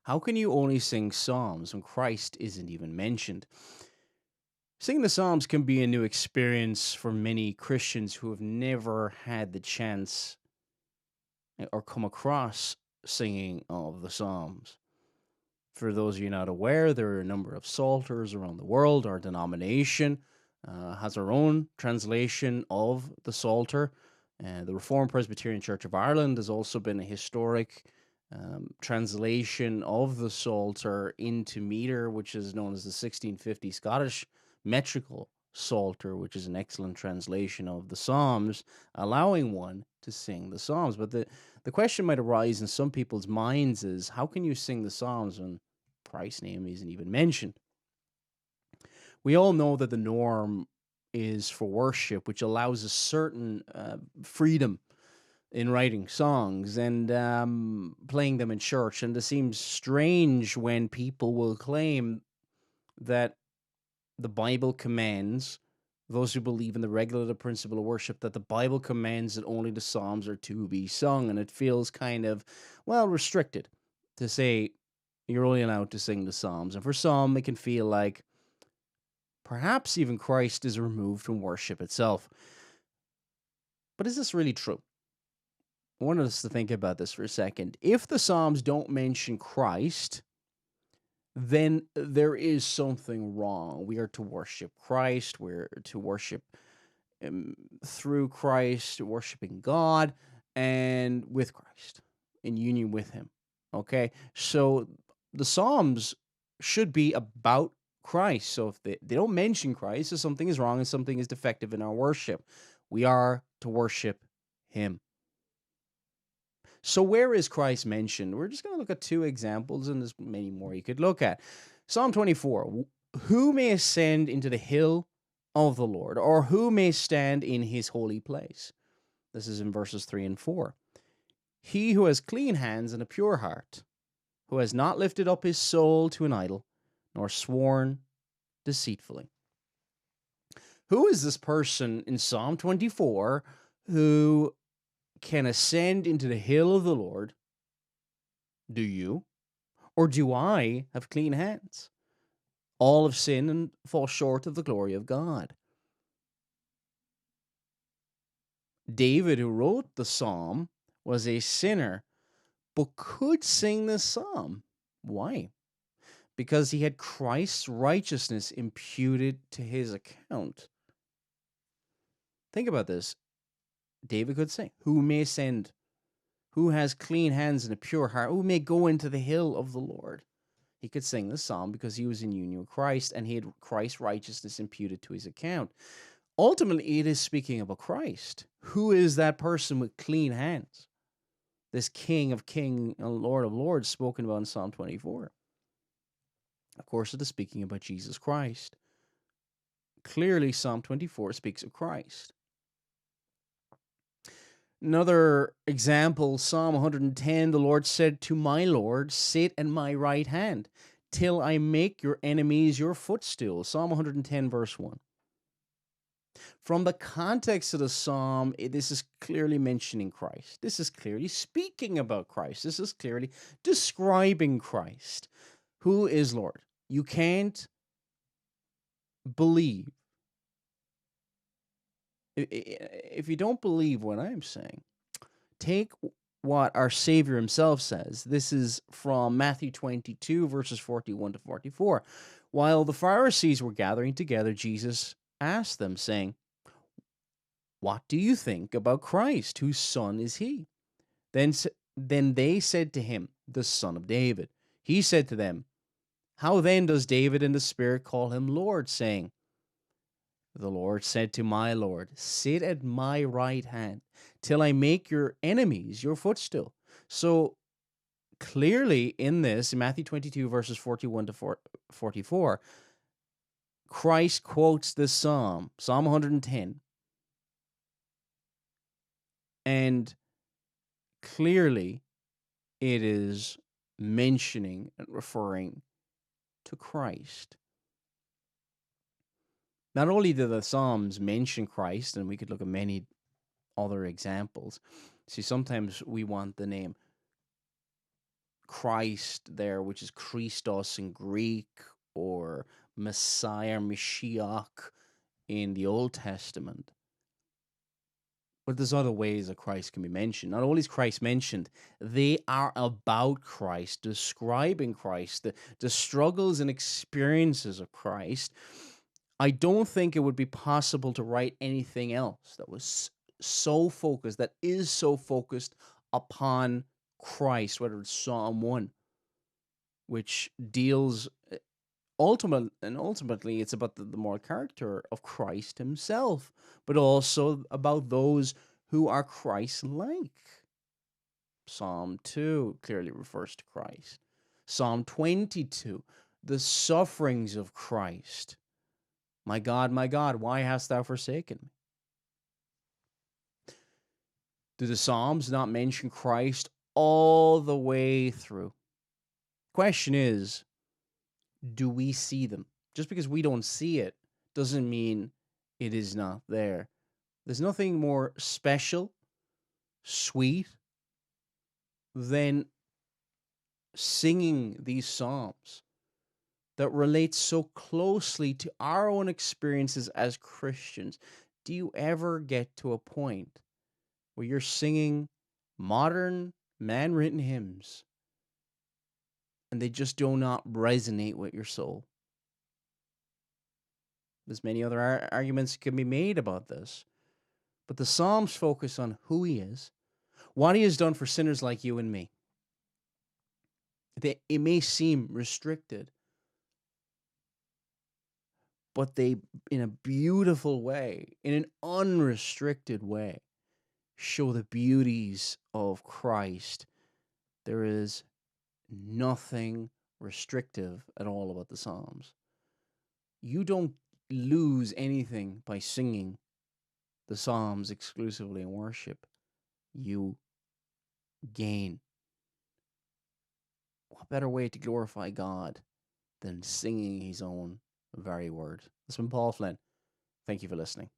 How can you only sing psalms when Christ isn't even mentioned? Singing the psalms can be a new experience for many Christians who have never had the chance or come across singing of the psalms. For those of you not aware, there are a number of psalters around the world. Our denomination has our own translation of the psalter. The Reformed Presbyterian Church of Ireland has also been a historic translation of the psalter into meter, which is known as the 1650 Scottish metrical psalter, which is an excellent translation of the Psalms, allowing one to sing the Psalms. But the question might arise in some people's minds is, how can you sing the Psalms when Christ's name isn't even mentioned? We all know that the norm is for worship, which allows a certain freedom in writing songs and playing them in church. And it seems strange when people will claim that the Bible commands, those who believe in the regulative principle of worship, that the Bible commands that only the Psalms are to be sung. And it feels kind of, well, restricted to say you're only allowed to sing the Psalms. And for some, it can feel like perhaps even Christ is removed from worship itself. But is this really true? I want us to think about this for a second. If the Psalms don't mention Christ, then there is something wrong. We are to worship Christ. We're to worship through Christ, worshiping God and with Christ, in union with Him. Okay? So the Psalms should be about Christ. So if they don't mention Christ, so something is wrong and something is defective in our worship. We are to worship Him. So where is Christ mentioned? We're just going to look at two examples, and there's many more you could look at. Psalm 24, who may ascend into the hill of the Lord, or who may stand in his holy place? This is in verses 3 and 4. He who has clean hands and a pure heart, who has not lifted up his soul to an idol, nor sworn deceitfully. Who is this person in Psalm 24 who can ascend into the hill of the Lord? Do you? Or do I have clean hands? All have sinned and fall short of the glory of God. David, who wrote the psalm, was a sinner, but could sing this psalm. Why? Because he had Christ's righteousness imputed to his account. Think about this. David could sing, who may ascend, who has clean hands and a pure heart, who may go into the hill of the Lord. He could sing the psalm because he was in union with Christ and he had Christ's righteousness imputed to his account. Ultimately, it is speaking about Christ. Who is that person with clean hands? This King of Kings and Lord of Lords spoken about in Psalm 24. Of course, it is speaking about Jesus Christ. Clearly, Psalm 24 speaks of Christ. Another example, Psalm 110, the Lord said to my Lord, sit at my right hand, till I make your enemies your footstool. Psalm 110, verse 1. From the context of the psalm, this is clearly mentioning Christ. This is clearly speaking about Christ. This is clearly describing Christ. Who is Lord? You can't believe. If you don't believe what I'm saying, take what our Savior himself says. This is from Matthew 22, verses 41 to 44. While the Pharisees were gathering together, Jesus asked them, saying, what do you think about Christ? Whose son is he? Then they said to him, the son of David. He said to them, how then does David in the Spirit call him Lord, saying, the Lord said to my Lord, sit at my right hand till I make your enemies your footstool. So clearly in this, in Matthew 22, verses 41 to 44, Christ quotes this psalm, Psalm 110. And clearly it is mentioning and referring to Christ. Not only do the Psalms mention Christ, and we could look at many other examples. See, sometimes we want the name Christ there, which is Christos in Greek, or Messiah, Mashiach in the Old Testament. But there's other ways that Christ can be mentioned. Not only is Christ mentioned, they are about Christ, describing Christ, the struggles and experiences of Christ. I don't think it would be possible to write anything else that was so focused, that is so focused upon Christ, whether it's Psalm 1, which deals ultimately it's about the moral character of Christ himself, but also about those who are Christ-like. Psalm 2 clearly refers to Christ. Psalm 22, the sufferings of Christ. My God, why hast thou forsaken me? Do the Psalms not mention Christ all the way through? Question is, do we see them? Just because we don't see it doesn't mean it is not there. There's nothing more special, sweet, than singing these psalms that relate so closely to our own experiences as Christians. Do you ever get to a point where you're singing modern man-written hymns and they just do not resonate with your soul? There's many other arguments that can be made about this, but the Psalms focus on who he is, what he has done for sinners like you and me. It may seem restricted, but they, in a beautiful way, in an unrestricted way, show the beauties of Christ. There is nothing restrictive at all about the Psalms. You don't lose anything by singing the Psalms exclusively in worship. You gain. What better way to glorify God than singing his own very word? This has been Paul Flynn. Thank you for listening.